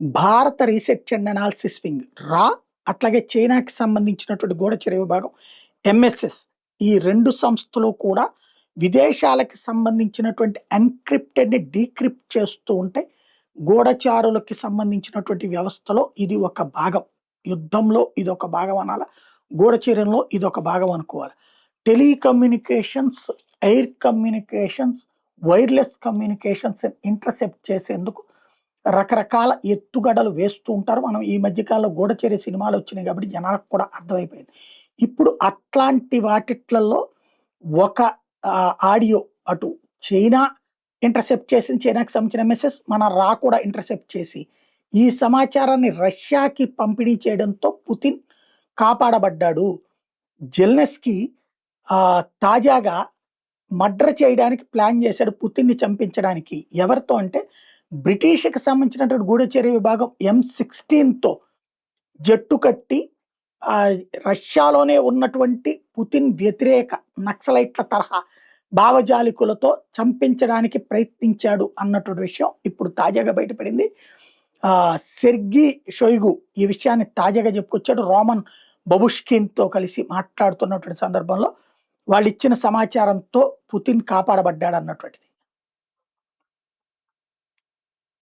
భారత research and analysis wing రా, అట్లాగే చైనాకి సంబంధించినటువంటి గూఢచర్య విభాగం ఎంఎస్ఎస్, ఈ 2 సంస్థలు కూడా విదేశాలకు సంబంధించినటువంటి ఎన్క్రిప్టెడ్‌ని డీక్రిప్ట్ చేస్తూ ఉంటే, గూఢచారులకి సంబంధించినటువంటి వ్యవస్థలో ఇది ఒక భాగం. యుద్ధంలో ఇదొక భాగం అనాలా, గూఢచర్యంలో ఇదొక భాగం అనుకోవాలి. Telecommunications, air communications, wireless communications intercept చేసేందుకు రకరకాల ఎత్తుగడలు వేస్తూ ఉంటారు. మనం ఈ మధ్య కాలంలో గూఢచర్య సినిమాలు వచ్చినాయి కాబట్టి జనాలకు కూడా అర్థమైపోయింది. ఇప్పుడు అట్లాంటి వాటిట్లలో ఒక ఆడియో అటు చైనా ఇంటర్సెప్ట్ చేసింది, చైనాకి సంబంధించిన మెసేజ్ మన రా కూడా ఇంటర్సెప్ట్ చేసి ఈ సమాచారాన్ని రష్యాకి పంపిణీ చేయడంతో పుతిన్ కాపాడబడ్డాడు. జెలెన్స్కీ తాజాగా మర్డర్ చేయడానికి ప్లాన్ చేశాడు పుతిన్ని చంపించడానికి. ఎవరితో అంటే బ్రిటిష్‌కి సంబంధించినటువంటి గూఢచర్య విభాగం M16తో జట్టు కట్టి రష్యాలోనే ఉన్నటువంటి పుతిన్ వ్యతిరేక నక్సలైట్ల తరహా భావజాలికులతో చంపించడానికి ప్రయత్నించాడు అన్నటువంటి విషయం ఇప్పుడు తాజాగా బయటపడింది. సెర్గీ షోయిగు ఈ విషయాన్ని తాజాగా చెప్పుకొచ్చాడు. రోమన్ బబుష్కిన్‌తో కలిసి మాట్లాడుతున్నటువంటి సందర్భంలో వాళ్ళు ఇచ్చిన సమాచారంతో పుతిన్ కాపాడబడ్డాడు అన్నటువంటిది.